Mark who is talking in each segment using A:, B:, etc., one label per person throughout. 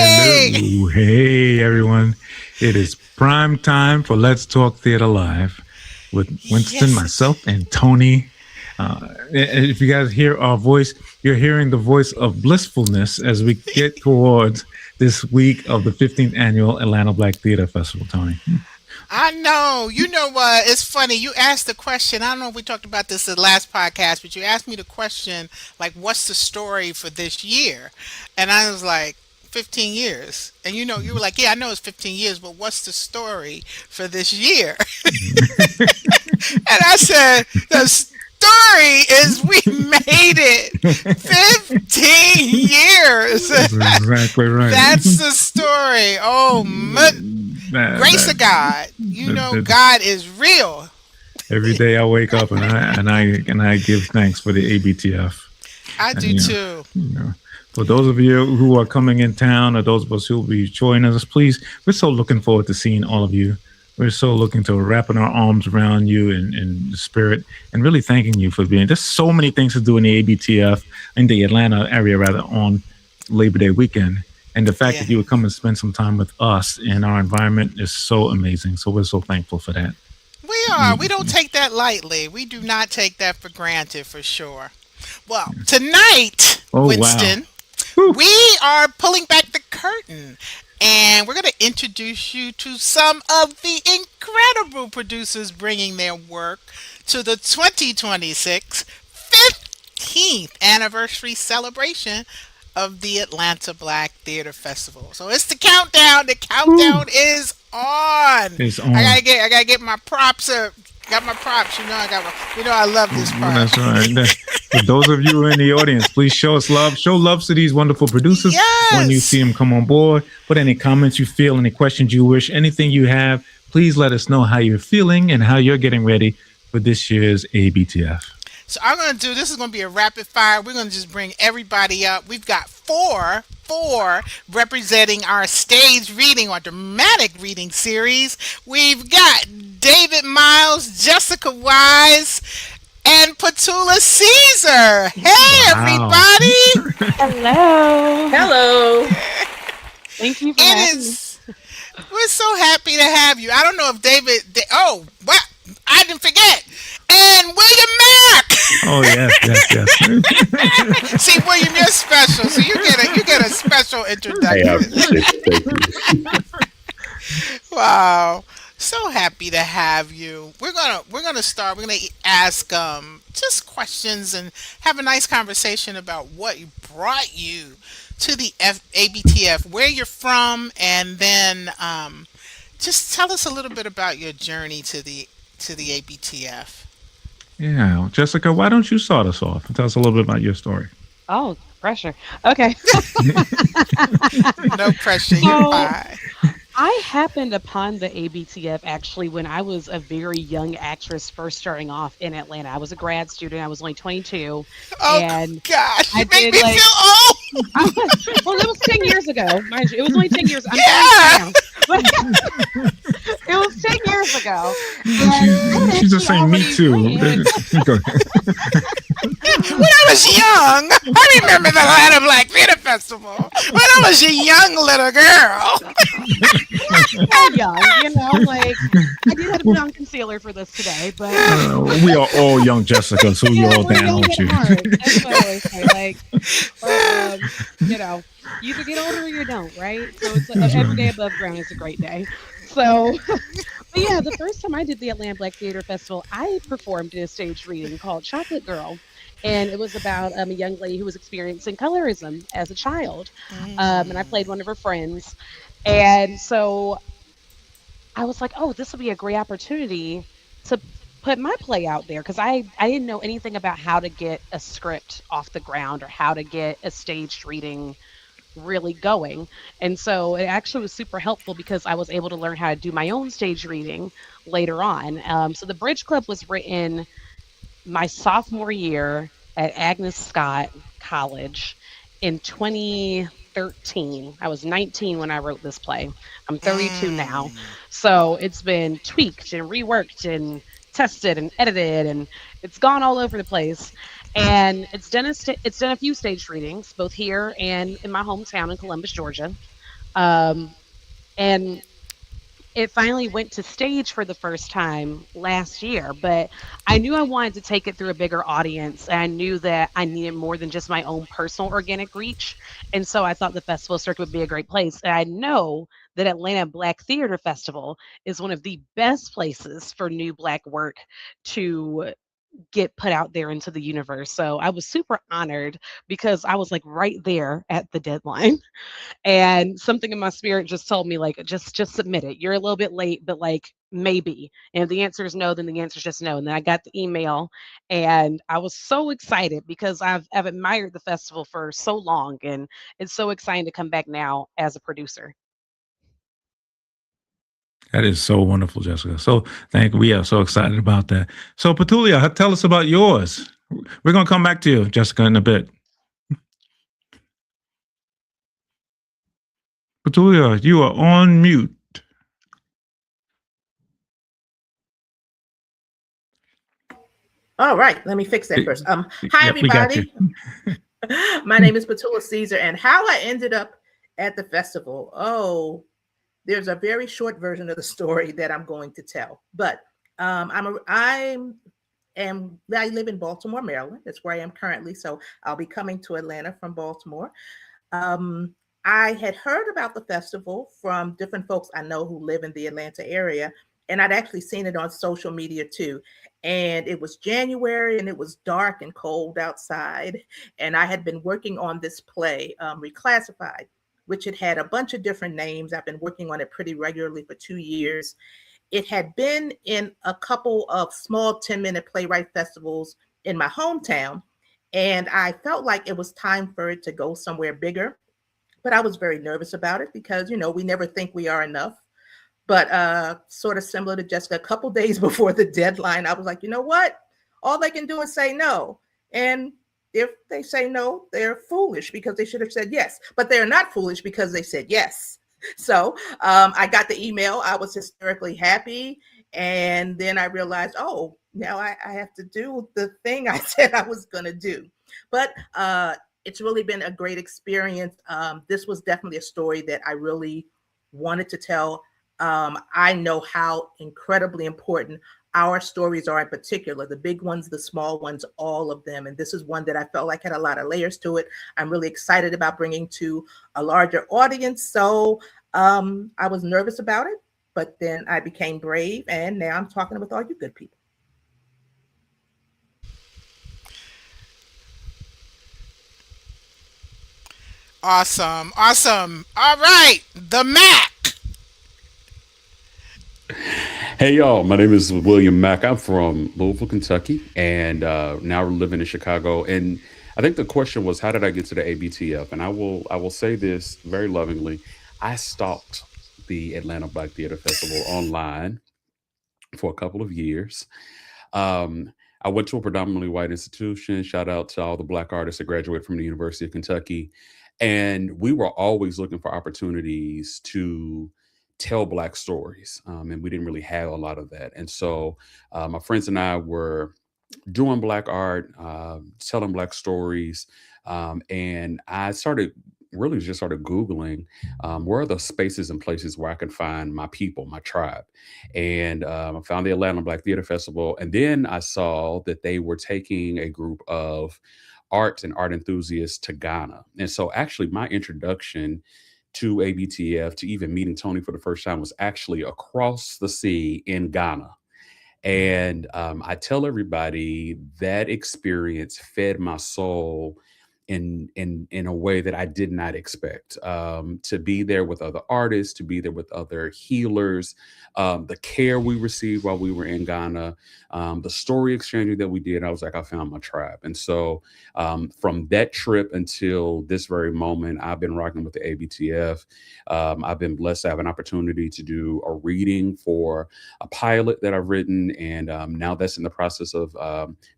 A: Hey!
B: Hello, hey everyone. It is prime time for Let's Talk Theater Live with Winston,
A: Yes.
B: myself, and Tony. If you guys hear our voice, you're hearing the voice of blissfulness as we get towards this week of the 15th annual Atlanta Black Theater Festival, Tony.
A: I know. You know what? It's funny. You asked the question. I don't know if we talked about this in the last podcast, but you asked me the question, like, what's the story for this year? And I was like, 15 years. And you were like, yeah, I know it's 15 years, but what's the story for this year? And I said, the story is we made it 15 years.
B: That's exactly right.
A: That's the story. Oh,
B: That,
A: grace of
B: that,
A: God.
B: that,
A: God is real.
B: every day I wake up and I give thanks for the ABTF.
A: I
B: And
A: do too.
B: you know, for those of you who are coming in town, or those of us who will be joining us, please, we're so looking forward to seeing all of you. We're so looking to wrapping our arms around you in the spirit and really thanking you for being. There's so many things to do in the ABTF, in the Atlanta area rather, on Labor Day weekend. And the fact
A: Yeah,
B: that you would come and spend some time with us in our environment is so amazing. So we're so thankful for that.
A: we are. We don't take that lightly. We do not take that for granted for sure. Well, tonight,
B: Oh wow.
A: Winston,
B: Whew.
A: we are pulling back the curtain and we're going to introduce you to some of the incredible producers bringing their work to the 2026 15th anniversary celebration of the Atlanta Black Theater Festival. So it's the countdown. The
B: Whew.
A: countdown is on.
B: It's on.
A: I gotta get my props up. Got my props. I love this part.
B: That's right. For those of you in the audience, please show us love. Show love to these wonderful producers when you see
A: Yes.
B: them come on board. Put any comments you feel, any questions you wish, anything you have. Please let us know how you're feeling and how you're getting ready for this year's ABTF.
A: So I'm gonna do this is gonna be a rapid fire. We're gonna just bring everybody up. We've got four representing our stage reading or dramatic reading series. We've got David Miles, Jessica Wise, and Petula Caesar. Hey
B: Wow.
A: everybody!
C: Hello.
D: Hello.
C: Thank you for
A: It
C: having me.
A: is we're so happy to have you. I don't know if oh what I didn't forget. And William Mack.
B: Oh yes, yes, yes.
A: See, William, you're special, so you get a special
D: I
A: introduction.
D: appreciate it. Thank you.
A: Wow, so happy to have you. We're gonna start. We're gonna ask just questions and have a nice conversation about what brought you to the ABTF, where you're from, and then just tell us a little bit about your journey to the ABTF.
B: Yeah, Jessica, why don't you start us off and tell us a little bit about your story?
C: Oh, pressure. Okay.
A: No pressure, you're
C: So
A: fine.
C: I happened upon the ABTF actually when I was a very young actress first starting off in Atlanta. I was a grad student. I was only 22,
A: Oh
C: and
A: gosh,
C: I
A: you make
C: did
A: me
C: like
A: feel old.
C: well, it was 10 years ago. Mind you, it was only 10 years. I'm 32
A: Yeah.
C: now. But it was 10 years ago. And I had
B: She's just
C: actually
B: saying me
C: already
B: too.
C: written.
B: Go ahead.
A: When I was young, I remember the Atlanta Black Theater Festival. When I was a young little girl.
C: So young, like I did have to put on concealer for this today, but
B: We are all young Jessica, so we all
C: we're
B: down
C: young
B: with
C: at
B: you.
C: heart. That's what I always say. Like, you know, you either get older or you don't, right? So it's like,
B: That's
C: every day
B: right.
C: above ground is a great day. So, but yeah, the first time I did the Atlanta Black Theater Festival, I performed in a stage reading called Chocolate Girl. And it was about a young lady who was experiencing colorism as a child. And I
A: Mm.
C: played one of her friends. And so I was like, oh, this would be a great opportunity to put my play out there because I didn't know anything about how to get a script off the ground or how to get a staged reading really going. And so it actually was super helpful because I was able to learn how to do my own stage reading later on. So the Bridge Club was written my sophomore year at Agnes Scott College in 2013. I was 19 when I wrote this play. I'm 32 now.
A: Mm.
C: So it's been tweaked and reworked and tested and edited and it's gone all over the place. And it's done a few stage readings both here and in my hometown in Columbus, Georgia. Um, and it finally went to stage for the first time last year, but I knew I wanted to take it through a bigger audience. And I knew that I needed more than just my own personal organic reach. And so I thought the festival circuit would be a great place. And I know that Atlanta Black Theater Festival is one of the best places for new Black work to get put out there into the universe. So I was super honored because I was like right there at the deadline. And something in my spirit just told me like just submit it. You're a little bit late, but like maybe. And if the answer is no, then the answer is just no. And then I got the email and I was so excited because I've admired the festival for so long, and it's so exciting to come back now as a producer.
B: That is so wonderful, Jessica. So we are so excited about that. So Petulia, tell us about yours. We're gonna come back to you, Jessica, in a bit. Petulia, you are on mute.
D: All right, let me fix that first. Hi,
B: Yep, we got you.
D: everybody. My name is Petula Caesar, and how I ended up at the festival. Oh, there's a very short version of the story that I'm going to tell. But I live in Baltimore, Maryland. That's where I am currently. So I'll be coming to Atlanta from Baltimore. Um, I had heard about the festival from different folks I know who live in the Atlanta area, and I'd actually seen it on social media too. And it was January, and it was dark and cold outside. And I had been working on this play, Reclassified, which had a bunch of different names. I've been working on it pretty regularly for 2 years. It had been in a couple of small 10-minute playwright festivals in my hometown, and I felt like it was time for it to go somewhere bigger. But I was very nervous about it because, we never think we are enough. But sort of similar to Jessica, a couple days before the deadline, I was like, you know what? All they can do is say no. And if they say no, they're foolish because they should have said yes. But they're not foolish because they said yes. So I got the email. I was hysterically happy. And then I realized, oh, now I have to do the thing I said I was going to do. But it's really been a great experience. This was definitely a story that I really wanted to tell. I know how incredibly important our stories are, in particular, the big ones, the small ones, all of them. And this is one that I felt like had a lot of layers to it. I'm really excited about bringing to a larger audience. So I was nervous about it, but then I became brave. And now I'm talking with all you good people.
A: Awesome. Awesome. All right. The Mac.
E: Hey y'all, my name is William Mack. I'm from Louisville, Kentucky, and now we're living in Chicago. And I think the question was, how did I get to the ABTF? And I will say this very lovingly: I stalked the Atlanta Black Theater Festival online for a couple of years. I went to a predominantly white institution. Shout out to all the Black artists that graduated from the University of Kentucky. And we were always looking for opportunities to tell Black stories. And we didn't really have a lot of that. And so my friends and I were doing Black art, telling Black stories. And I started really just started Googling where are the spaces and places where I can find my people, my tribe. And I found the Atlanta Black Theater Festival. And then I saw that they were taking a group of art and art enthusiasts to Ghana. And so actually my introduction to ABTF, to even meeting Toni for the first time, was actually across the sea in Ghana. And I tell everybody that experience fed my soul in a way that I did not expect. To be there with other artists, to be there with other healers, the care we received while we were in Ghana, the story exchanging that we did. I was like, I found my tribe. And so from that trip until this very moment, I've been rocking with the ABTF. I've been blessed to have an opportunity to do a reading for a pilot that I've written, and now that's in the process of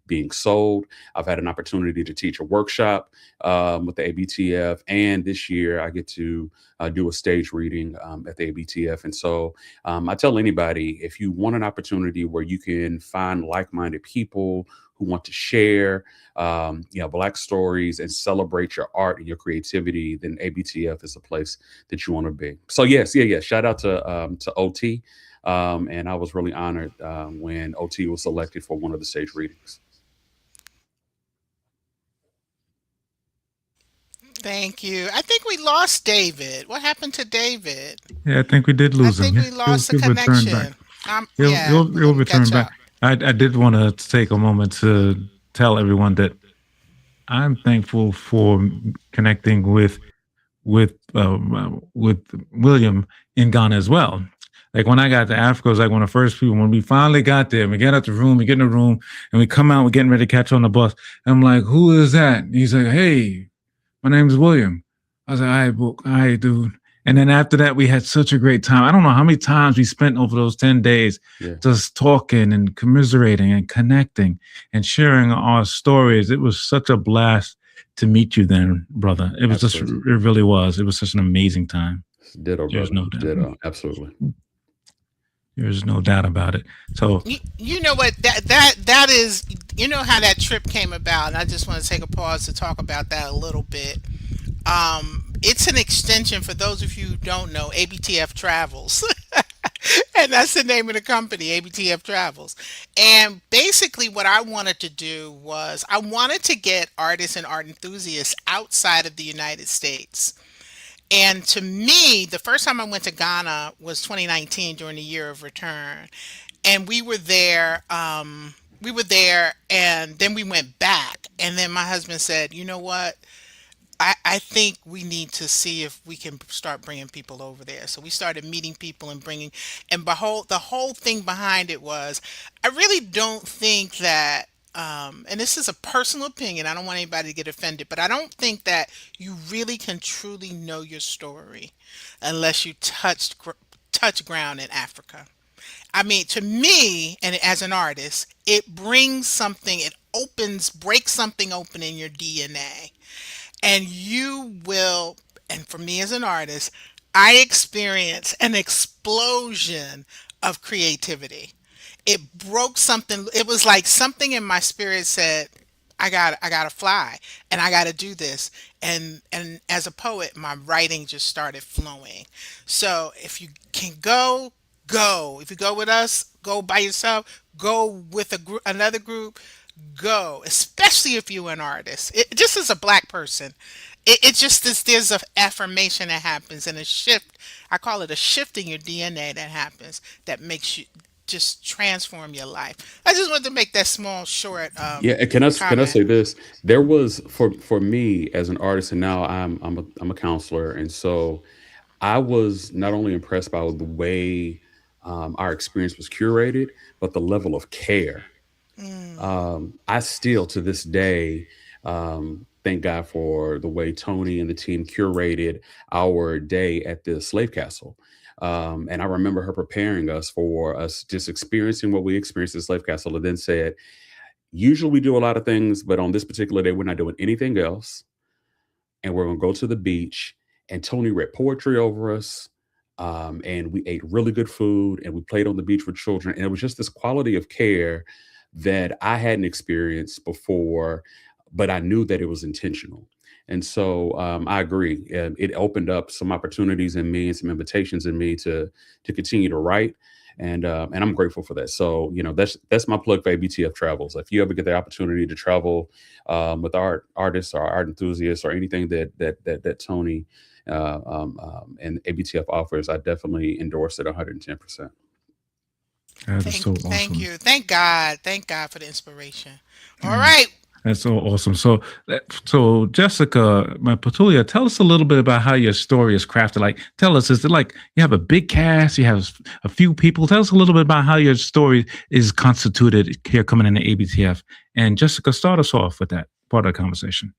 E: being sold. I've had an opportunity to teach a workshop with the ABTF, and this year I get to do a stage reading at the ABTF. And so I tell anybody, if you want an opportunity where you can find like-minded people who want to share, Black stories and celebrate your art and your creativity, then ABTF is a place that you want to be. So yes, yeah. Shout out to OT. And I was really honored when OT was selected for one of the stage readings.
A: Thank you. I think we lost David. What happened to David?
B: Yeah, I think we did
A: I
B: lose him.
A: think we lost the
B: He'll return back.
A: connection. Yeah, we're
B: He'll
A: gonna
B: return
A: catch
B: back.
A: up.
B: I did want to take a moment to tell everyone that I'm thankful for connecting with William in Ghana as well. Like when I got to Africa, it was like one of the first people. When we finally got there, we get out the room, we get in the room, and we come out, we're getting ready to catch on the bus. And I'm like, "Who is that?" And he's like, "Hey, my name's William." I was like, all right, dude. And then after that, we had such a great time. I don't know how many times we spent over those 10 days
E: Yeah,
B: just talking and commiserating and connecting and sharing our stories. It was such a blast to meet you then, brother. It was just, it
E: absolutely.
B: really was. It was such an amazing time.
E: Ditto,
B: There's
E: brother.
B: no doubt.
E: Ditto. Absolutely.
B: There's no doubt about it. So,
A: You know what that is. You know how that trip came about, and I just want to take a pause to talk about that a little bit. It's an extension for those of you who don't know, ABTF Travels. And that's the name of the company, ABTF Travels. And basically what I wanted to do was I wanted to get artists and art enthusiasts outside of the United States. And to me, the first time I went to Ghana was 2019 during the year of return. And we were there and then we went back. And then my husband said, you know what? I think we need to see if we can start bringing people over there. So we started meeting people and bringing, and behold, the whole thing behind it was, I really don't think that, and this is a personal opinion, I don't want anybody to get offended, but I don't think that you really can truly know your story unless you touch ground in Africa. I mean, to me, and as an artist, it brings something, it breaks something open in your DNA, and you will, and for me as an artist, I experience an explosion of creativity. It broke something. It was like something in my spirit said, I gotta fly and I gotta do this. And as a poet, my writing just started flowing. So if you can go, go. If you go with us, go by yourself, go with another group, go. Especially if you're an artist. Just as a black person, it just is, there's a affirmation that happens and a shift. I call it a shift in your DNA that happens that makes you just transform your life. I just wanted to make that small, short
E: Yeah, and can I
A: comment.
E: say this? There was for me as an artist, and now I'm a counselor, and so I was not only impressed by the way our experience was curated, but the level of care.
A: Mm,
E: I still, to this day, thank God for the way Tony and the team curated our day at the slave castle. And I remember her preparing us for us just experiencing what we experienced at the slave castle, and then said, usually we do a lot of things, but on this particular day, we're not doing anything else. And we're going to go to the beach. And Tony read poetry over us. And we ate really good food and we played on the beach with children. And it was just this quality of care that I hadn't experienced before, but I knew that it was intentional. And so I agree. It opened up some opportunities in me and some invitations in me to continue to write, and I'm grateful for that. So that's my plug for ABTF Travels. If you ever get the opportunity to travel with artists or art enthusiasts or anything that Tony and ABTF offers, I definitely endorse it 110%.
B: that is so
A: thank
B: awesome.
A: you. Thank God for the inspiration. All
B: Yeah.
A: right.
B: That's so awesome. So Jessica, my Petulia, tell us a little bit about how your story is crafted. Like, tell us, is it like you have a big cast, you have a few people? Tell us a little bit about how your story is constituted here coming in the ABTF. And Jessica, start us off with that part of the conversation.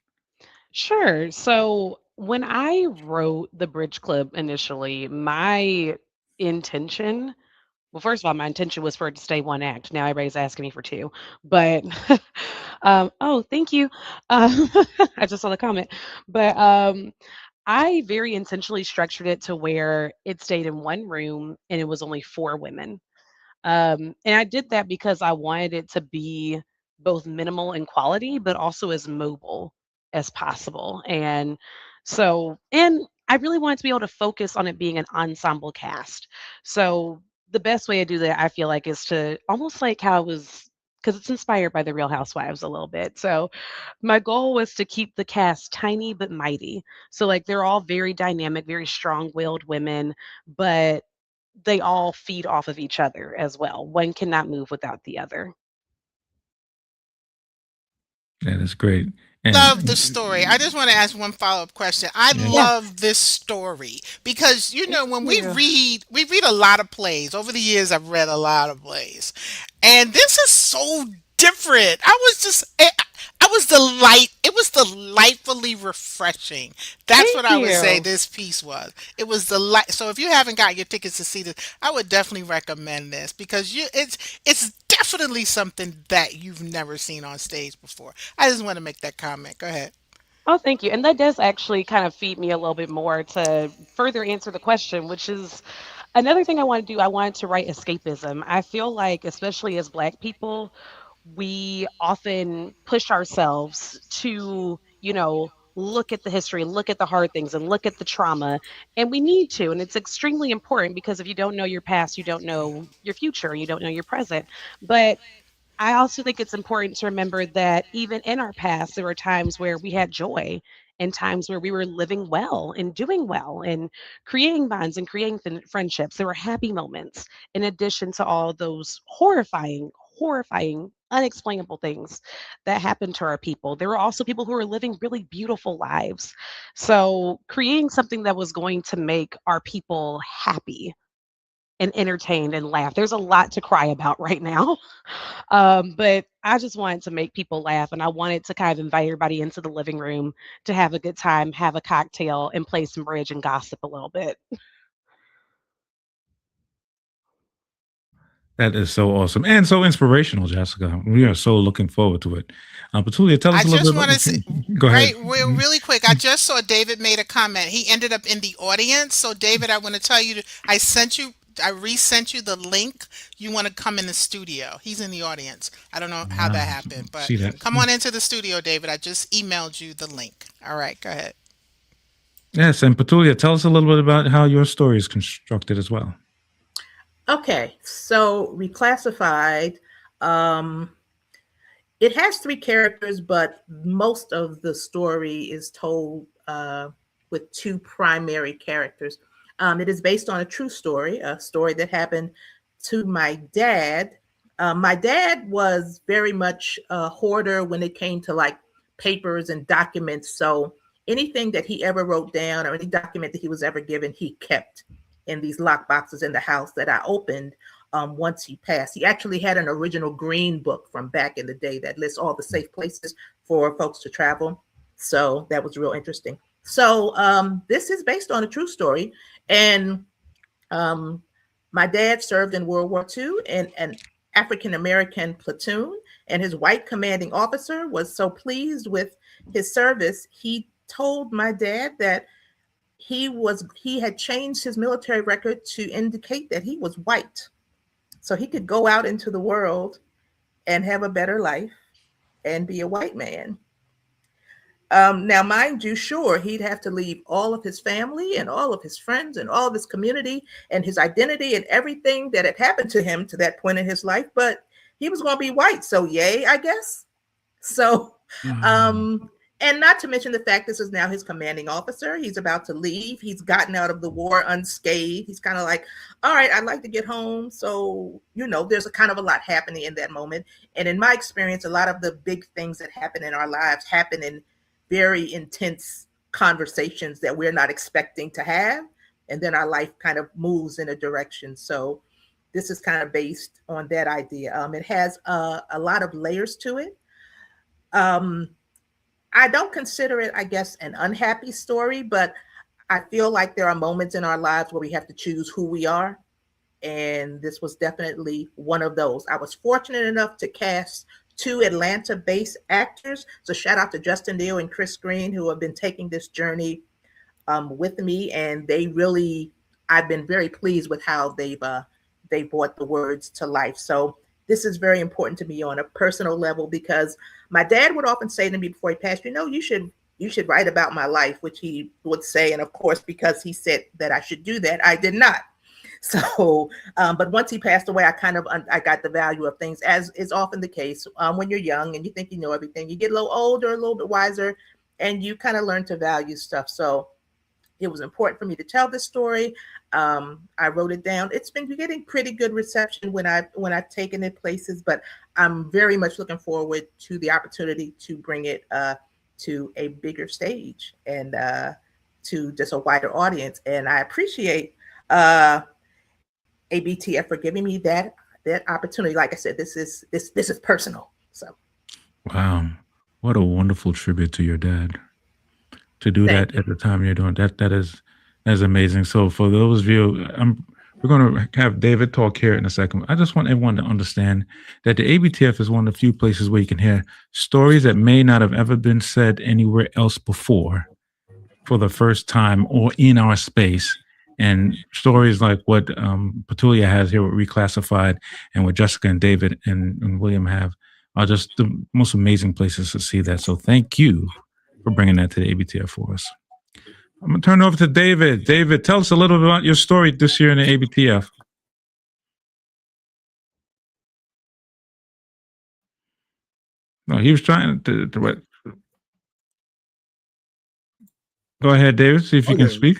C: Sure. So when I wrote the Bridge Club initially, my intention Well, first of all, my intention was for it to stay one act. Now everybody's asking me for two. But oh, thank you. Um, I just saw the comment. But I very intentionally structured it to where it stayed in one room and it was only four women. And I did that because I wanted it to be both minimal in quality, but also as mobile as possible. And I really wanted to be able to focus on it being an ensemble cast. So the best way to do that, I feel like, is to almost like how it was, because it's inspired by the Real Housewives a little bit. So my goal was to keep the cast tiny but mighty. So like they're all very dynamic, very strong-willed women, but they all feed off of each other as well. One cannot move without the other.
B: That is great.
A: Love the
B: And
A: story. I just want to ask one follow-up question. I
B: yeah,
C: Yeah,
A: love this story because
C: thank
A: when
C: you.
A: we read a lot of plays. Over the years I've read a lot of plays. And this is so different. I was it was delightfully refreshing. That's
C: Thank
A: what I would say
C: you.
A: this piece was. It was delight. So if you haven't got your tickets to see this, I would definitely recommend this because it's definitely something that you've never seen on stage before. I just want to make that comment. Go ahead.
C: Oh, thank you. And that does actually kind of feed me a little bit more to further answer the question, which is another thing I want to do. I wanted to write escapism. I feel like, especially as Black people, we often push ourselves to, look at the history, look at the hard things, and look at the trauma. And we need to. And it's extremely important because if you don't know your past, you don't know your future, you don't know your present. But I also think it's important to remember that even in our past, there were times where we had joy and times where we were living well and creating bonds and creating friendships. There were happy moments in addition to all those horrifying, unexplainable things that happened to our people. There were also people who were living really beautiful lives. So, creating something that was going to make our people happy and entertained and laugh. There's a lot to cry about right now. But I just wanted to make people laugh, and I wanted to kind of invite everybody into the living room to have a good time, have a cocktail, and play some bridge and gossip a little bit.
B: that is so awesome and so inspirational, Jessica. We are so looking forward to it. Petulia, tell us
A: I
B: a little bit
A: just want to say,
B: about. Go ahead.
A: right, really quick. I just saw David made a comment. He ended up in the audience. So, David, I want to tell you, I resent you the link. You want to come in the studio. He's in the audience. I don't know how
B: Ah,
A: that happened, but
B: see that?
A: come on into the studio, David. I just emailed you the link. All right, go ahead.
B: Yes, and Petulia, tell us a little bit about how your story is constructed as well.
D: Okay, so Reclassified, um, it has three characters, but most of the story is told with two primary characters. It is based on a true story, a story that happened to my dad. My dad was very much a hoarder when it came to like papers and documents. So anything that he ever wrote down or any document that he was ever given, he kept in these lock boxes in the house that I opened once he passed. He actually had an original green book from back in the day that lists all the safe places for folks to travel. So that was real interesting. So this is based on a true story. And um, my dad served in World War II in an African American platoon, and his white commanding officer was so pleased with his service, he told my dad that he had changed his military record to indicate that he was white, so he could go out into the world and have a better life and be a white man. Now, mind you, sure, he'd have to leave all of his family and all of his friends and all of his community and his identity and everything that had happened to him to that point in his life, but he was going to be white. So, yay, I guess. So,
B: Mm.
D: um, and not to mention the fact this is now his commanding officer. He's about to leave. He's gotten out of the war unscathed. He's kind of like, all right, I'd like to get home. So, there's a kind of a lot happening in that moment. And in my experience, a lot of the big things that happen in our lives happen in very intense conversations that we're not expecting to have. And then our life kind of moves in a direction. So this is kind of based on that idea. It has a lot of layers to it. Um, I don't consider it, I guess, an unhappy story, but I feel like there are moments in our lives where we have to choose who we are. and this was definitely one of those. I was fortunate enough to cast two Atlanta-based actors. So shout out to Justin Deal and Chris Green, who have been taking this journey with me, and they really, I've been very pleased with how they brought the words to life. So this is very important to me on a personal level, because my dad would often say to me before he passed, you should write about my life, which he would say, and of course, because he said that I should do that, I did not. So, but once he passed away, I got the value of things, as is often the case when you're young and you think you know everything. You get a little older, a little bit wiser, and you kind of learn to value stuff. So it was important for me to tell this story. I wrote it down. It's been getting pretty good reception when I've taken it places, but I'm very much looking forward to the opportunity to bring it to a bigger stage and to just a wider audience. And I appreciate ABTF for giving me that opportunity. Like I said, this is personal. So
B: Wow. What a wonderful tribute to your dad. To do
D: thank
B: that
D: you.
B: at the time you're doing that, that is amazing. So for those of you, we're going to have David talk here in a second. I just want everyone to understand that the ABTF is one of the few places where you can hear stories that may not have ever been said anywhere else before for the first time or in our space. And stories like what Petulia has here with Reclassified and what Jessica and David and William have are just the most amazing places to see that. So thank you for bringing that to the ABTF for us. I'm going to turn it over to David. David, tell us a little bit about your story this year in the ABTF. No, he was trying to what? Go ahead, David, see if you can
F: Okay.
B: speak.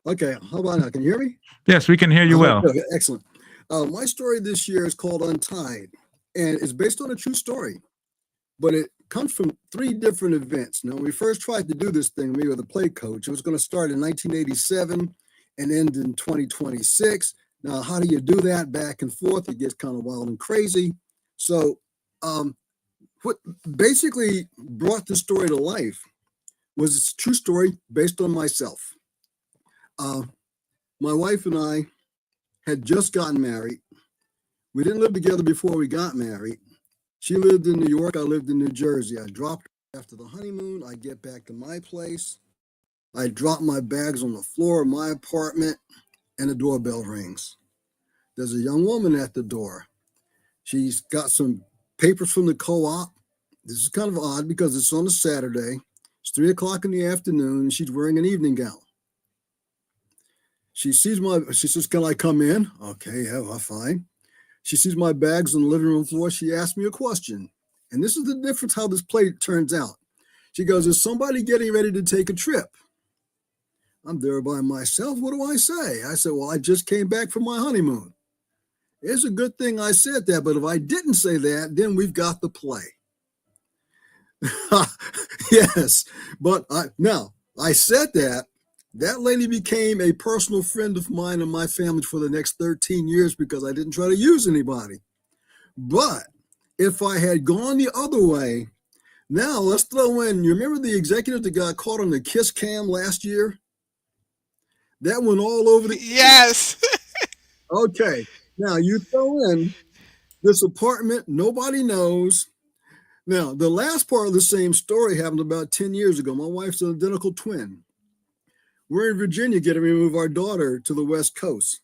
F: Okay. How about now? Can you hear me?
B: Yes, we can hear you well.
F: Okay, excellent. My story this year is called Untied, and it's based on a true story, but it comes from three different events. Now, when we first tried to do this thing, we were the play coach. It was going to start in 1987 and end in 2026. Now, how do you do that back and forth? It gets kind of wild and crazy. So, what basically brought the story to life was a true story based on myself. My wife and I had just gotten married. We didn't live together before we got married. She lived in New York. I lived in New Jersey. I dropped her after the honeymoon. I get back to my place. I drop my bags on the floor of my apartment, and the doorbell rings. There's a young woman at the door. She's got some papers from the co-op. This is kind of odd because it's on a Saturday. It's 3 o'clock in the afternoon, and she's wearing an evening gown. She says, "Can I come in?" Okay, yeah, well, fine. She sees my bags on the living room floor. She asked me a question. And this is the difference how this play turns out. She goes, "Is somebody getting ready to take a trip?" I'm there by myself. What do I say? I said, "Well, I just came back from my honeymoon." It's a good thing I said that, but if I didn't say that, then we've got the play. Yes, but I said that. That lady became a personal friend of mine and my family for the next 13 years because I didn't try to use anybody. But if I had gone the other way, now let's throw in, you remember the executive that got caught on the kiss cam last year? That went all over the...
A: Yes.
F: Okay, now you throw in this apartment, nobody knows. Now, the last part of the same story happened about 10 years ago. My wife's an identical twin. We're in Virginia getting ready to move our daughter to the West Coast.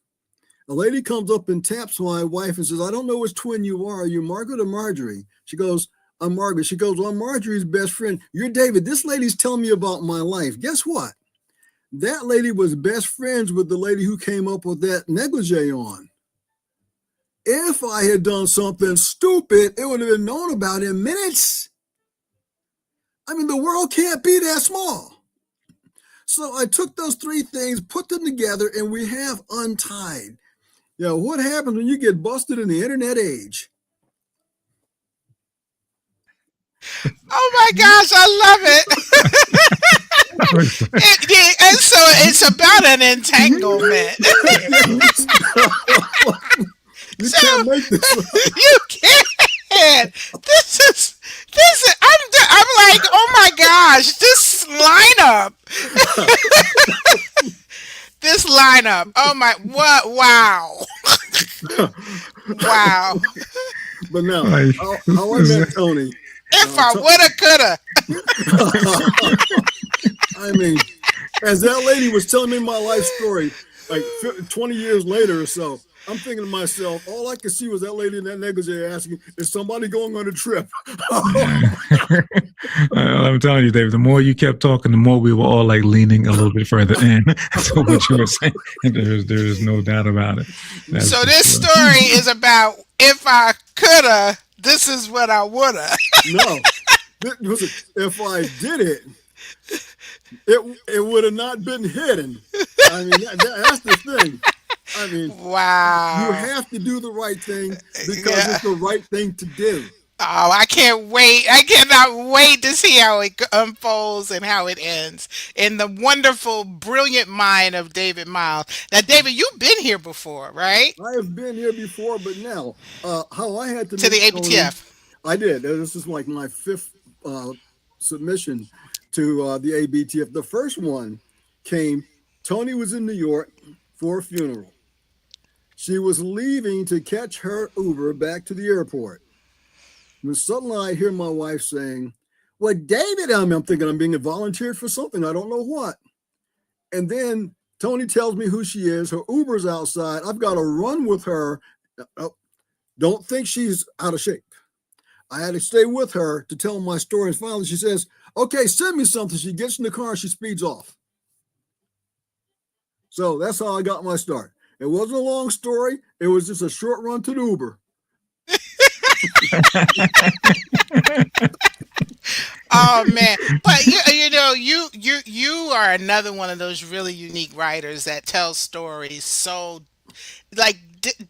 F: A lady comes up and taps my wife and says, "I don't know which twin you are. Are you Margaret or Marjorie?" She goes, "I'm Margaret." She goes, "Well, I'm Marjorie's best friend. You're David. This lady's telling me about my life." Guess what? That lady was best friends with the lady who came up with that negligee on. If I had done something stupid, it would have been known about in minutes. I mean, the world can't be that small. So I took those three things, put them together, and we have Untied. What happens when you get busted in the internet age?
A: Oh my gosh, I love it. And so it's about an entanglement.
F: You
A: So
F: can't make this up.
A: you can't. I'm like, oh my gosh, this lineup. This lineup. Oh my, what? Wow. Wow.
F: But now,
B: Like,
F: how I met Tony.
A: If I woulda, coulda.
F: I mean, as that lady was telling me my life story, like 20 years later or so, I'm thinking to myself, all I could see was that lady in that negligee asking, is somebody going on a trip?
B: I'm telling you, Dave, the more you kept talking, the more we were all like leaning a little bit further in to what you were saying. There is no doubt about it. That's
A: So
B: for
A: this
B: sure.
A: story is about if I coulda, this is what I woulda.
F: No. Listen, if I did it, it would have not been hidden. I mean, that's the thing. I mean, you
A: Wow.
F: have to do the right thing because
A: Yeah.
F: it's the right thing to do.
A: Oh, I can't wait. I cannot wait to see how it unfolds and how it ends in the wonderful, brilliant mind of David Miles. Now, David, you've been here before, right?
F: I have been here before, but now, how I had to
A: To the
F: meet Tony,
A: ABTF.
F: I did. This is like my fifth submission to the ABTF. The first one came, Tony was in New York for a funeral. She was leaving to catch her Uber back to the airport. And suddenly I hear my wife saying, well, David, I'm thinking I'm being volunteered for something. I don't know what. And then Tony tells me who she is. Her Uber's outside. I've got to run with her. Don't think she's out of shape. I had to stay with her to tell my story. And finally she says, okay, send me something. She gets in the car and she speeds off. So that's how I got my start. It wasn't a long story. It was just a short run to the Uber.
A: Oh man! But you know you are another one of those really unique writers that tells stories so like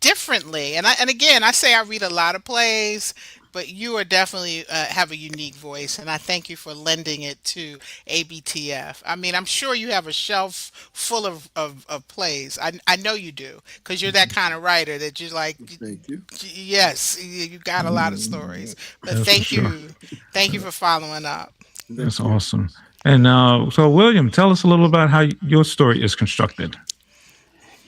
A: differently. And again, I say I read a lot of plays, but you are definitely have a unique voice, and I thank you for lending it to ABTF. I mean, I'm sure you have a shelf full of plays. I know you do because you're that kind of writer that you're like.
F: Thank you.
A: Yes, you got a lot of stories. But
B: That's for sure.
A: thank you for following up.
B: That's awesome. And so, William, tell us a little about how your story is constructed.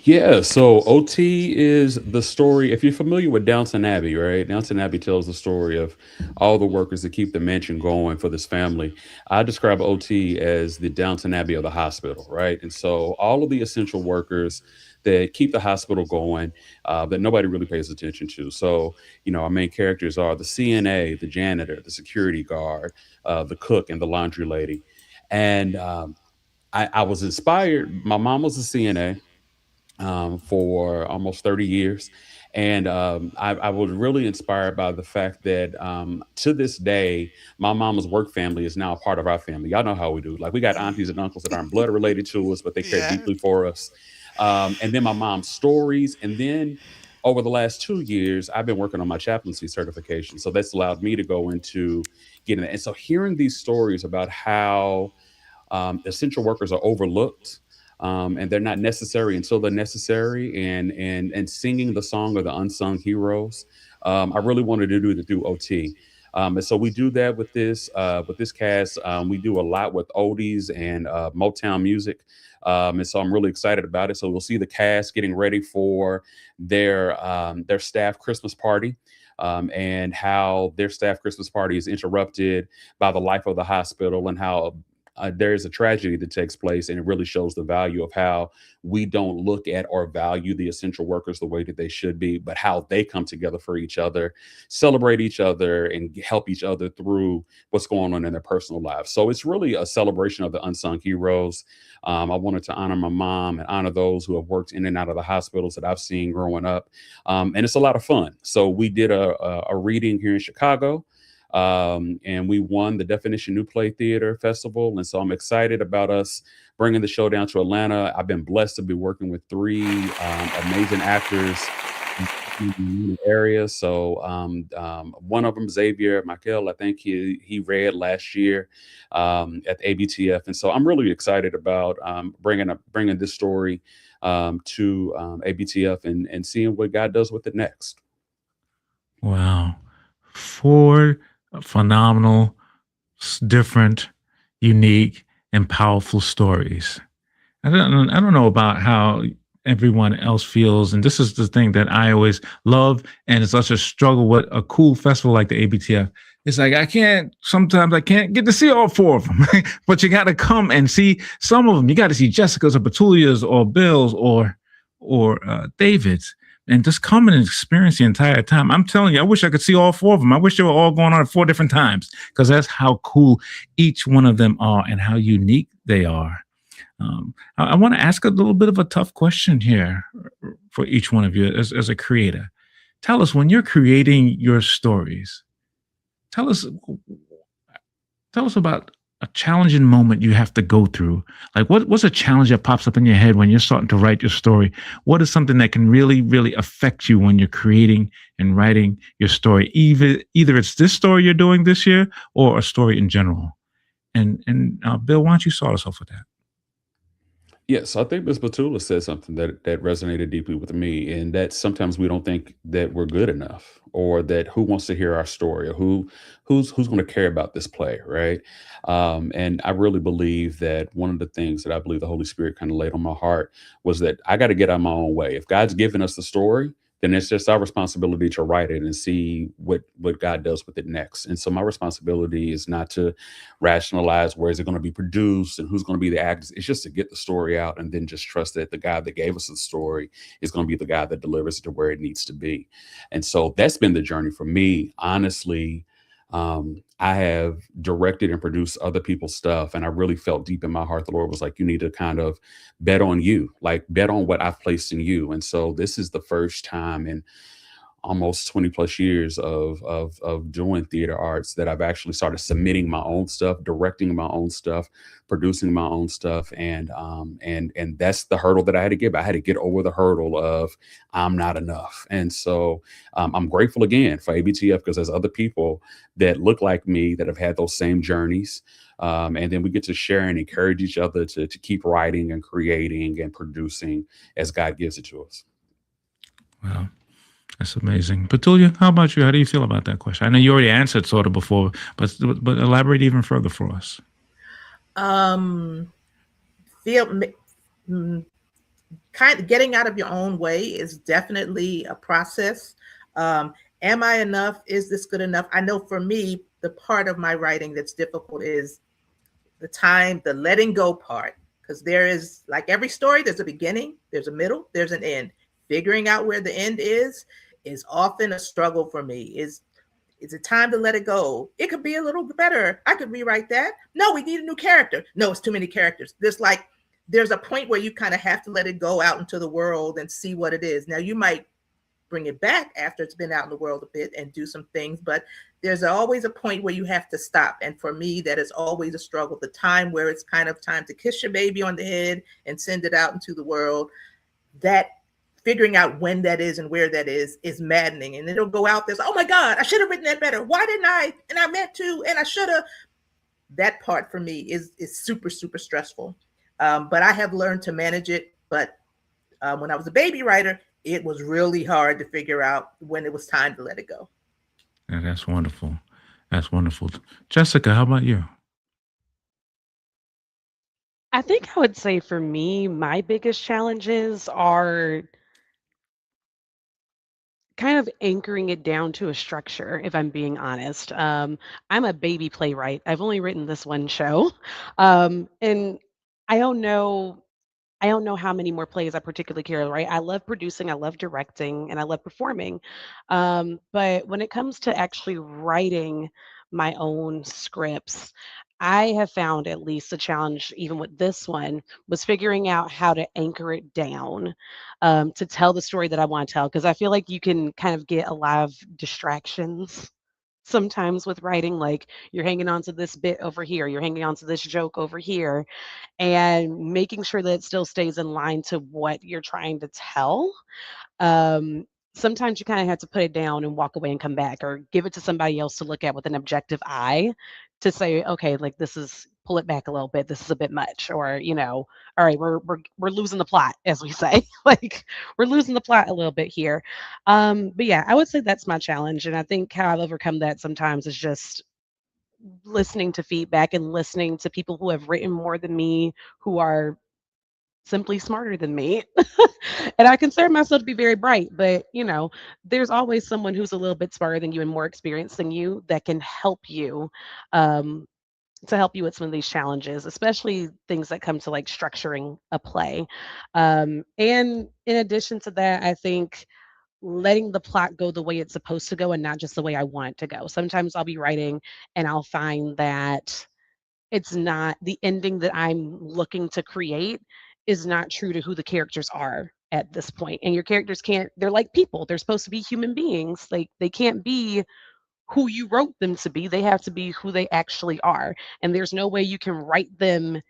E: Yeah, so OT is the story. If you're familiar with Downton Abbey, right? Downton Abbey tells the story of all the workers that keep the mansion going for this family. I describe OT as the Downton Abbey of the hospital, right? And so all of the essential workers that keep the hospital going that nobody really pays attention to. So, our main characters are the CNA, the janitor, the security guard, the cook, and the laundry lady. And I was inspired. My mom was a CNA for almost 30 years. And I was really inspired by the fact that to this day, my mama's work family is now a part of our family. Y'all know how we do. Like, we got aunties and uncles that aren't blood related to us, but they care
A: Yeah.
E: deeply for us. And then my mom's stories. And then over the last 2 years, I've been working on my chaplaincy certification. So that's allowed me to go into getting that. And so hearing these stories about how essential workers are overlooked, and they're not necessary until they're necessary, and singing the song of the unsung heroes. I really wanted to do it through OT. And so we do that with this cast. We do a lot with oldies and Motown music. And so I'm really excited about it. So we'll see the cast getting ready for their staff Christmas party. And how their staff Christmas party is interrupted by the life of the hospital, and how there is a tragedy that takes place, and it really shows the value of how we don't look at or value the essential workers the way that they should be, but how they come together for each other, celebrate each other, and help each other through what's going on in their personal lives. So it's really a celebration of the unsung heroes. I wanted to honor my mom and honor those who have worked in and out of the hospitals that I've seen growing up. And it's a lot of fun. So we did a reading here in Chicago. And we won the Definition New Play Theater Festival. And so I'm excited about us bringing the show down to Atlanta. I've been blessed to be working with three amazing actors in the area. So one of them, Xavier Michael, I think he read last year at the ABTF. And so I'm really excited about bringing this story to ABTF and seeing what God does with it next.
B: Wow. 4 phenomenal, different, unique, and powerful stories. I don't know about how everyone else feels. And this is the thing that I always love, and it's such a struggle with a cool festival like the ABTF. It's like sometimes I can't get to see all four of them, but you got to come and see some of them. You got to see Jessica's or Petulia's or Bill's or David's, and just come and experience the entire time. I'm telling you, I wish I could see all four of them. I wish they were all going on at four different times, because that's how cool each one of them are and how unique they are. I want to ask a little bit of a tough question here for each one of you as a creator. Tell us, when you're creating your stories, tell us tell us about a challenging moment you have to go through. Like, what's a challenge that pops up in your head when you're starting to write your story? What is something that can really, really affect you when you're creating and writing your story? Either it's this story you're doing this year or a story in general. And Bill, why don't you start us off with that?
E: Yes, I think Miss Batula said something that resonated deeply with me, and that sometimes we don't think that we're good enough, or that who wants to hear our story, or who's going to care about this play, right? And I really believe that one of the things that I believe the Holy Spirit kind of laid on my heart was that I got to get out of my own way. If God's given us the story, then it's just our responsibility to write it and see what God does with it next. And so my responsibility is not to rationalize where is it going to be produced and who's going to be the actors. It's just to get the story out and then just trust that the guy that gave us the story is going to be the guy that delivers it to where it needs to be. And so that's been the journey for me. Honestly, I have directed and produced other people's stuff, and I really felt deep in my heart the Lord was like, you need to kind of bet on you, like bet on what I've placed in you. And so this is the first time in almost 20 plus years of doing theater arts that I've actually started submitting my own stuff, directing my own stuff, producing my own stuff. And that's the hurdle that I had to get. I had to get over the hurdle of I'm not enough. And so I'm grateful again for ABTF, because there's other people that look like me that have had those same journeys. And then we get to share and encourage each other to keep writing and creating and producing as God gives it to us.
B: Wow. That's amazing. Petulia, how about you? How do you feel about that question? I know you already answered sort of before, but elaborate even further for us.
D: Feel kind of getting out of your own way is definitely a process. Am I enough? Is this good enough? I know for me, the part of my writing that's difficult is the letting go part, because there is, like every story, there's a beginning, there's a middle, there's an end. Figuring out where the end is often a struggle for me. Is it time to let it go? It could be a little bit better. I could rewrite that. No, we need a new character. No, it's too many characters. There's a point where you kind of have to let it go out into the world and see what it is. Now, you might bring it back after it's been out in the world a bit and do some things, but there's always a point where you have to stop. And for me, that is always a struggle. The time where it's kind of time to kiss your baby on the head and send it out into the world, that figuring out when that is and where that is maddening. And it'll go out there, oh my God, I should have written that better. Why didn't I? And I meant to, and I should have. That part for me is super, super stressful. But I have learned to manage it. But when I was a baby writer, it was really hard to figure out when it was time to let it go.
B: Yeah, that's wonderful. That's wonderful. Jessica, how about you?
C: I think I would say for me, my biggest challenges are kind of anchoring it down to a structure, if I'm being honest. I'm a baby playwright. I've only written this one show. And I don't know I don't know how many more plays I particularly care, right? I love producing, I love directing, and I love performing. But when it comes to actually writing my own scripts, I have found at least a challenge, even with this one, was figuring out how to anchor it down to tell the story that I want to tell. Because I feel like you can kind of get a lot of distractions sometimes with writing, like you're hanging on to this bit over here, you're hanging on to this joke over here, and making sure that it still stays in line to what you're trying to tell. Sometimes you kind of have to put it down and walk away and come back, or give it to somebody else to look at with an objective eye to say, okay, like this is pull it back a little bit. This is a bit much, or all right, we're losing the plot, as we say, like we're losing the plot a little bit here. But yeah, I would say that's my challenge, and I think how I've overcome that sometimes is just listening to feedback and listening to people who have written more than me, who are simply smarter than me. And I consider myself to be very bright, but there's always someone who's a little bit smarter than you and more experienced than you that can help you um, to help you with some of these challenges, especially things that come to like structuring a play. And in addition to that, I think letting the plot go the way it's supposed to go and not just the way I want it to go. Sometimes I'll be writing and I'll find that it's not the ending that I'm looking to create is not true to who the characters are at this point. And your characters can't, they're like people. They're supposed to be human beings. Like they can't be who you wrote them to be. They have to be who they actually are. And there's no way you can write them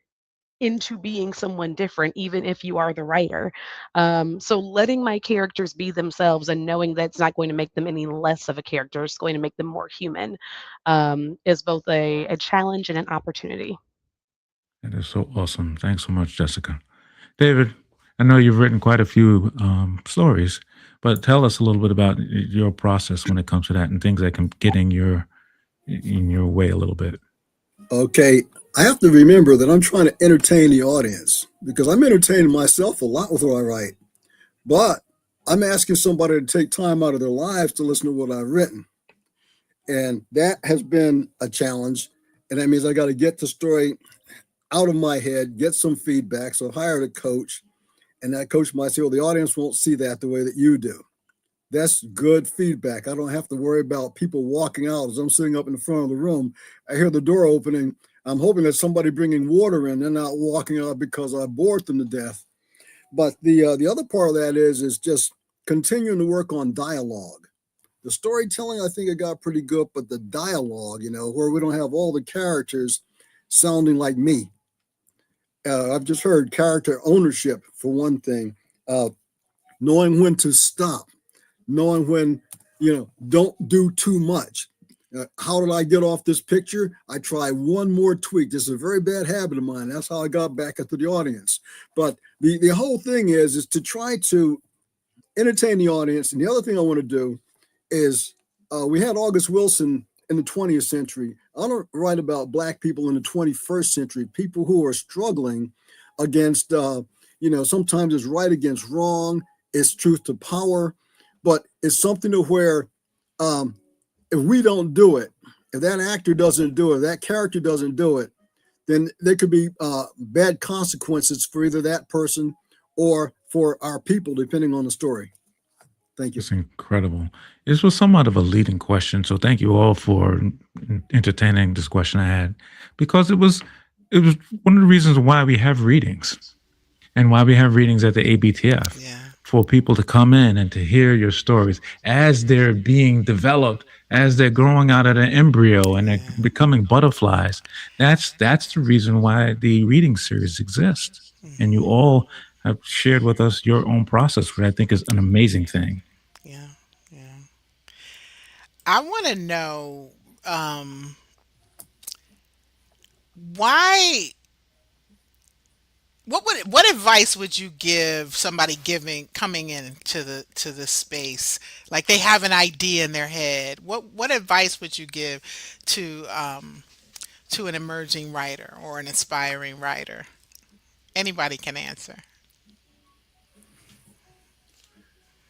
C: into being someone different, even if you are the writer. So letting my characters be themselves and knowing that's not going to make them any less of a character, it's going to make them more human, is both a challenge and an opportunity.
B: That is so awesome. Thanks so much, Jessica. David, I know you've written quite a few stories, but tell us a little bit about your process when it comes to that and things that can get in your way a little bit.
F: Okay, I have to remember that I'm trying to entertain the audience because I'm entertaining myself a lot with what I write. But I'm asking somebody to take time out of their lives to listen to what I've written. And that has been a challenge. And that means I got to get the story out of my head, get some feedback. So I hired a coach, and that coach might say, well, the audience won't see that the way that you do. That's good feedback. I don't have to worry about people walking out as I'm sitting up in the front of the room. I hear the door opening. I'm hoping that somebody bringing water in. They're not walking out because I bored them to death. But the other part of that is just continuing to work on dialogue. The storytelling, I think it got pretty good, but the dialogue, where we don't have all the characters sounding like me. I've just heard character ownership for one thing, knowing when to stop, knowing when, don't do too much. How did I get off this picture? I try one more tweak. This is a very bad habit of mine. That's how I got back into the audience. But the whole thing is to try to entertain the audience. And the other thing I want to do is we had August Wilson in the 20th century. I don't write about Black people in the 21st century, people who are struggling against, sometimes it's right against wrong, it's truth to power, but it's something to where if we don't do it, if that actor doesn't do it, that character doesn't do it, then there could be bad consequences for either that person or for our people, depending on the story. Thank you.
B: It's incredible. This was somewhat of a leading question, so thank you all for entertaining this question I had, because it was one of the reasons why we have readings and why we have readings at the ABTF
A: Yeah.
B: for people to come in and to hear your stories as they're being developed, as they're growing out of an embryo and they're
A: Yeah.
B: becoming butterflies. That's the reason why the reading series exists. And you
A: Hmm.
B: all have shared with us your own process, which I think is an amazing thing.
A: Yeah. Yeah. I want to know um, why. What advice would you give somebody giving coming into the space, like they have an idea in their head? What advice would you give to an emerging writer or an aspiring writer? Anybody can answer.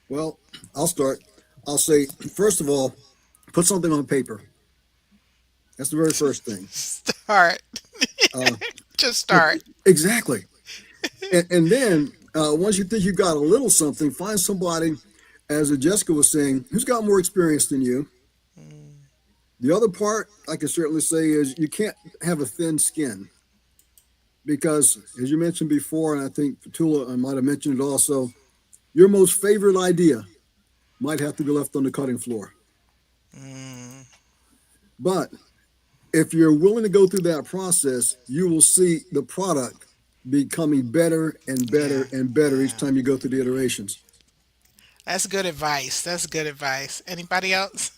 F: Well, I'll start. I'll say, first of all, put something on paper. That's the very first thing.
A: Start.
F: Uh,
A: Just
F: yeah,
A: start.
F: exactly. And then once you think you got a little something, find somebody, as Jessica was saying, who's got more experience than you.
A: Mm,
F: The other part I can certainly say is you can't have a thin skin because, as you mentioned before, and I think Fatula might have mentioned it also, your most favorite idea might have to be left on the cutting floor.
A: mm,
F: But if you're willing to go through that process, you will see the product becoming better and
A: yeah.
F: better and better each
A: Yeah.
F: time you go through the iterations.
A: That's good advice. That's good advice. Anybody else?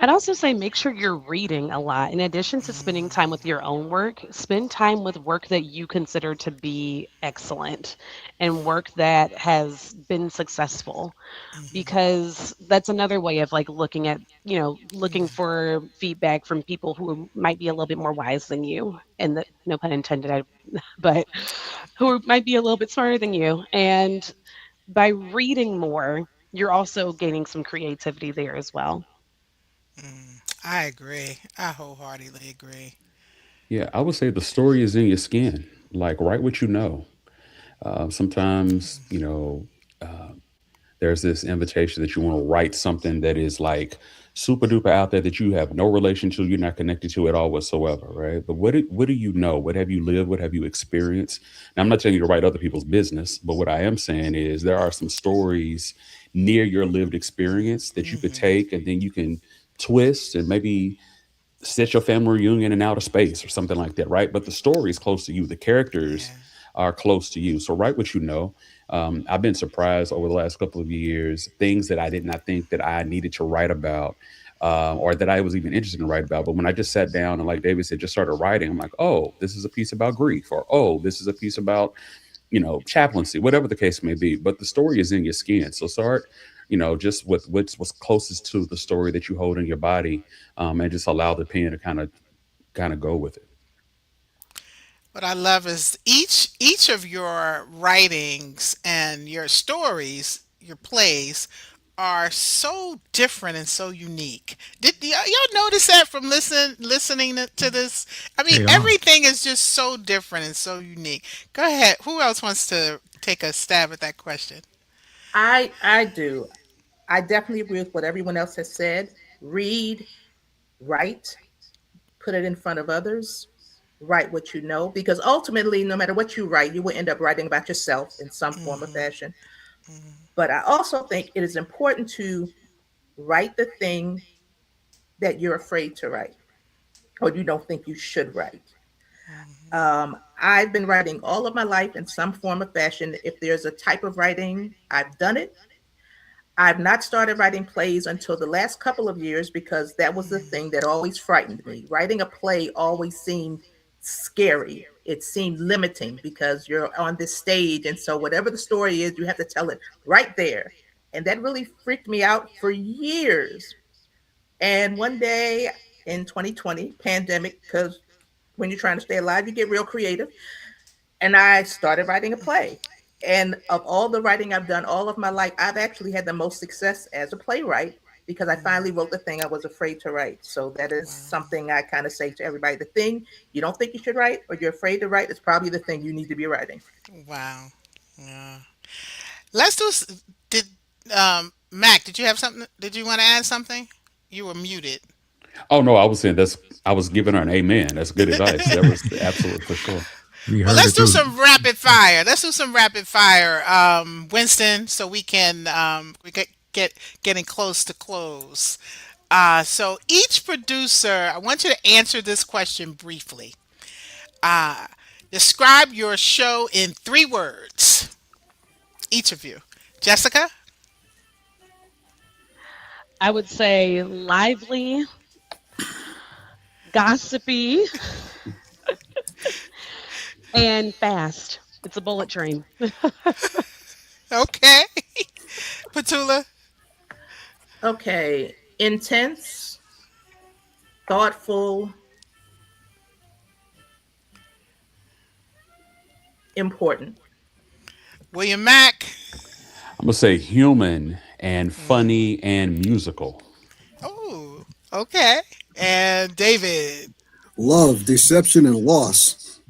C: I'd also say make sure you're reading a lot. In addition to spending time with your own work, spend time with work that you consider to be excellent and work that has been successful, because that's another way of like looking at, looking for feedback from people who might be a little bit more wise than you, and that, no pun intended, but who might be a little bit smarter than you. And by reading more, you're also gaining some creativity there as well.
A: I agree. I wholeheartedly agree.
E: Yeah, I would say the story is in your skin. Like, write what you know. Sometimes, there's this invitation that you want to write something that is like super duper out there that you have no relation to, you're not connected to at all whatsoever, right? But what do you know? What have you lived? What have you experienced? Now, I'm not telling you to write other people's business, but what I am saying is there are some stories near your lived experience that you could take and then you can twist and maybe set your family reunion in outer space or something like that, right? But the story is close to you. The characters
A: Yeah.
E: are close to you. So write what you know. I've been surprised over the last couple of years, things that I did not think that I needed to write about, or that I was even interested in write about. But when I just sat down and, like David said, just started writing, I'm like, oh, this is a piece about grief, or oh, this is a piece about chaplaincy, whatever the case may be. But the story is in your skin. So start, just with what's closest to the story that you hold in your body, and just allow the pen to kind of go with it.
A: What I love is each of your writings and your stories, your plays, are so different and so unique. Did y'all notice that from listening to this? I mean,
B: They are.
A: everything is just so different and so unique. Go ahead. Who else wants to take a stab at that question?
D: I do. I definitely agree with what everyone else has said. Read, write, put it in front of others, write what you know, because ultimately, no matter what you write, you will end up writing about yourself in some form or fashion. But I also think it is important to write the thing that you're afraid to write or you don't think you should write. I've been writing all of my life in some form or fashion. If there's a type of writing, I've done it. I've not started writing plays until the last couple of years because that was the thing that always frightened me. Writing a play always seemed scary. It seemed limiting because you're on this stage. And so, whatever the story is, you have to tell it right there. And that really freaked me out for years. And one day in 2020, pandemic, because when you're trying to stay alive, you get real creative. And I started writing a play. And of all the writing I've done all of my life, I've actually had the most success as a playwright because I finally wrote the thing I was afraid to write. So that is something I kind of say to everybody. The thing you don't think you should write or you're afraid to write is probably the thing you need to be writing.
A: Wow. Yeah. Let's do. Did Mac? Did you have something? Did you want to add something? You were muted.
E: Oh no, I was saying I was giving her an amen. That's good advice. That was absolutely for sure.
B: We
A: Well,
B: heard
A: let's
B: it
A: do
B: too.
A: some rapid fire. Let's do some rapid fire, Winston, so we get getting close to close. So each producer, I want you to answer this question briefly. Uh, Describe your show in 3 words. Each of you. Jessica.
C: I would say lively, gossipy, and fast. It's a bullet train.
A: Okay. Patula.
D: Okay. Intense, thoughtful, important.
A: William Mack.
E: I'm gonna say human and funny and musical.
A: Oh, okay. And David.
F: Love, deception, and loss.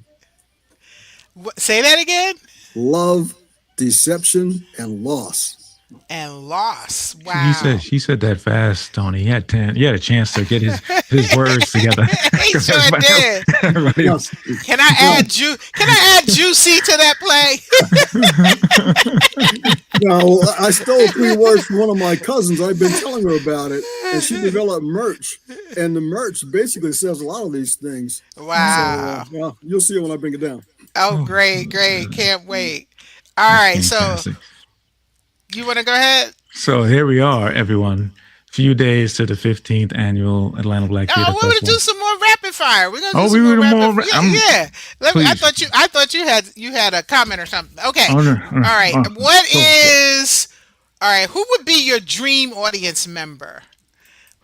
A: Say that again.
F: Love, deception, and loss.
A: And loss.
B: He said
A: Wow.
B: she said that fast, Tony. He had a chance to get his words together
A: He
B: because
A: sure did.
B: everybody
F: Now,
B: else.
F: now,
A: Can I add Juicy to that play?
F: now, I stole 3 words from one of my cousins. I've been telling her about it, and she developed merch. And the merch basically says a lot of these things. So,
A: Wow.
F: yeah, you'll see it when I bring it down.
A: Oh,
B: Oh,
A: great, great. Can't wait. All
B: that's
A: right. So
B: fantastic.
A: you want to go ahead?
B: So here we are, everyone. few days to the 15th annual Atlanta Black Theater
A: Oh, we're gonna do
B: Festival.
A: some more rapid fire. We're gonna do
B: Oh, we
A: some more
B: were
A: rapid.
B: more.
A: Yeah, yeah. I
B: Please.
A: thought you had a comment or something. Okay.
B: Oh, no,
A: All right. What
B: so,
A: is? All right. Who would be your dream audience member?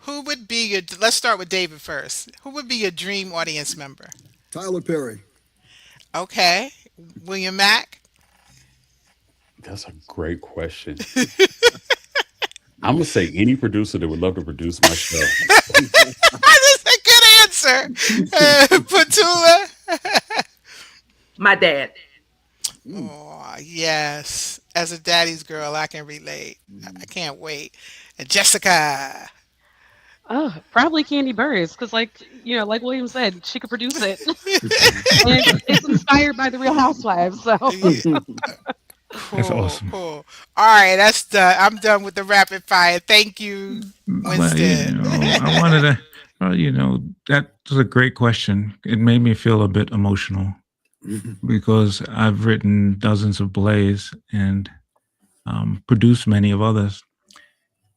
A: Who would be your? Let's start with David first. Who would be your dream audience member?
F: Tyler Perry.
A: Okay. William Mack.
E: That's a great question. I'm gonna say any producer that would love to produce my show.
A: That's a good answer. Patula.
D: My dad.
A: Oh, yes. As a daddy's girl, I can relate. I can't wait. And Jessica.
C: Oh, probably Candy Burris, because like William said, she could produce it, and it's inspired by the Real Housewives. So
A: Yeah,
B: That's
A: cool,
B: awesome.
A: cool. All right, that's done. I'm done with the rapid fire. Thank you,
B: Well,
A: Winston.
B: I wanted to, that was a great question. It made me feel a bit emotional because I've written dozens of plays and produced many of others.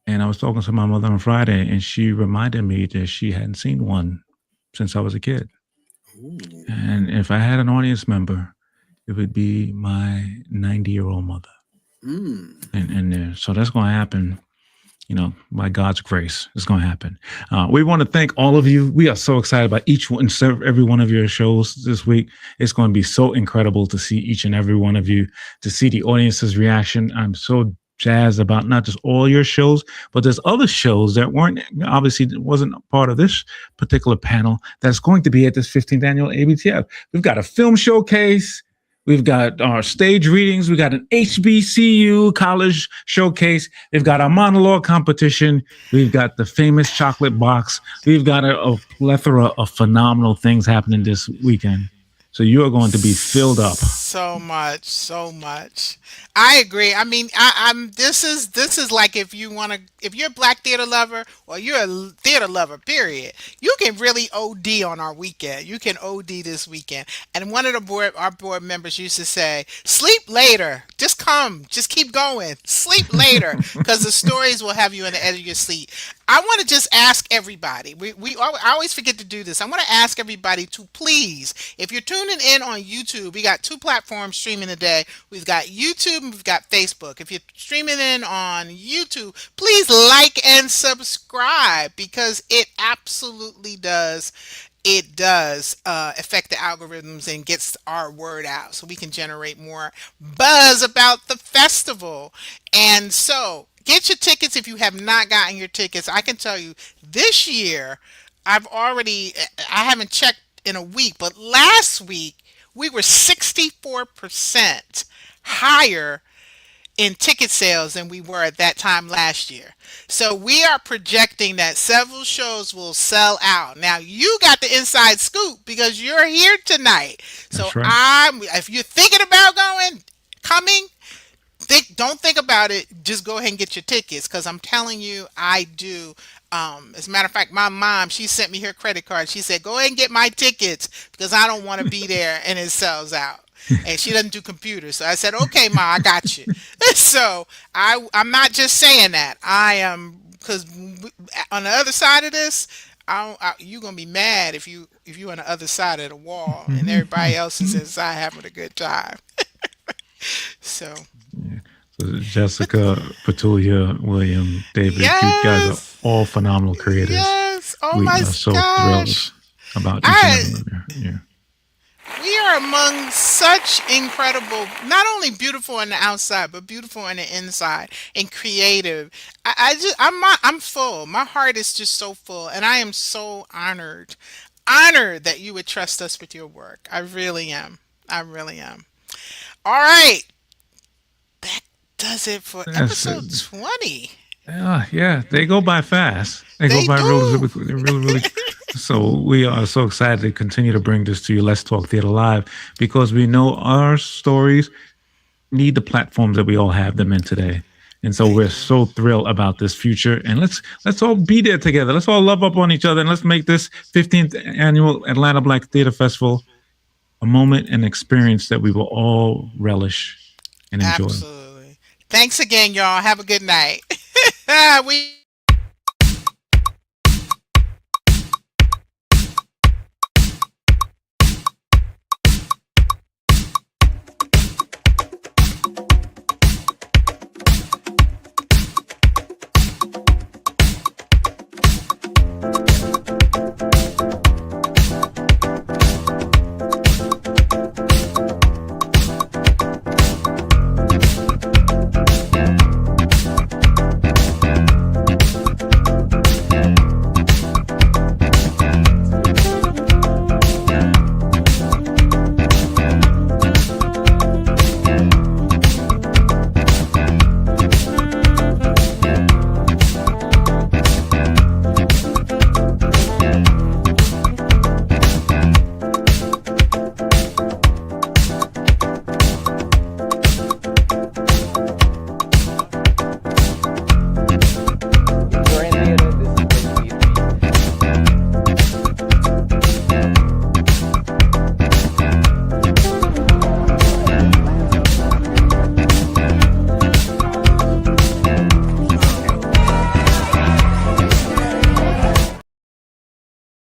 B: And I was talking to my mother on Friday, and she reminded me that she hadn't seen one since I was a kid.
F: Ooh.
B: And if I had an audience member, it would be my 90-year-old mother. And so that's going to happen, by God's grace. It's going to happen. We want to thank all of you. We are so excited about each one, every one of your shows this week. It's going to be so incredible to see each and every one of you, to see the audience's reaction. I'm so jazzed about not just all your shows, but there's other shows that wasn't part of this particular panel that's going to be at this 15th annual ABTF. We've got a film showcase. We've got our stage readings. We've got an HBCU college showcase. We've got our monologue competition. We've got the famous chocolate box. We've got a plethora of phenomenal things happening this weekend. So you are going to be filled up.
A: So much, so much. I agree. I mean, I'm. This is like if you're a black theater lover or you're a theater lover, period. You can really OD on our weekend. You can OD this weekend. And one of our board members used to say, "Sleep later. Just come. Just keep going. Sleep later, because the stories will have you in the edge of your seat." I want to just ask everybody. I always forget to do this. I want to ask everybody to please, if you're tuning in on YouTube, we got two platforms streaming today. We've got YouTube and we've got Facebook. If you're streaming in on YouTube, please like and subscribe, because it absolutely does. It does affect the algorithms and gets our word out so we can generate more buzz about the festival. And so get your tickets if you have not gotten your tickets. I can tell you this year, I haven't checked in a week, but last week we were 64% higher in ticket sales than we were at that time last year. So we are projecting that several shows will sell out. Now you got the inside scoop because you're here tonight. So
B: That's right.
A: if you're thinking about coming, don't think about it. Just go ahead and get your tickets, because I'm telling you, I do. As a matter of fact, my mom, she sent me her credit card. She said, "Go ahead and get my tickets because I don't want to be there and it sells out." And she doesn't do computers, so I said, "Okay, Ma, I got you." So I'm not just saying that. I am, because on the other side of this, you're gonna be mad if you're on the other side of the wall and everybody else is inside having a good time. So.
B: Yeah. So Jessica, Petulia, William, David, you guys are
A: Yes.
B: all phenomenal creators.
A: Yes. Oh
B: We
A: my
B: are so
A: gosh.
B: thrilled about each and every one of you.
A: We are among such incredible, not only beautiful on the outside, but beautiful on the inside and creative. I'm full. My heart is just so full, and I am so honored that you would trust us with your work. I really am. I really am. All right, that does it for
B: Yes,
A: episode 20.
B: yeah, they go by fast. They go
A: They
B: by
A: do.
B: they're really, really. So we are so excited to continue to bring this to you. Let's Talk Theater Live, because we know our stories need the platforms that we all have them in today. And so we're so thrilled about this future. And let's all be there together. Let's all love up on each other, and let's make this 15th annual Atlanta Black Theater Festival a moment and experience that we will all relish and enjoy.
A: Absolutely. Thanks again, y'all. Have a good night. We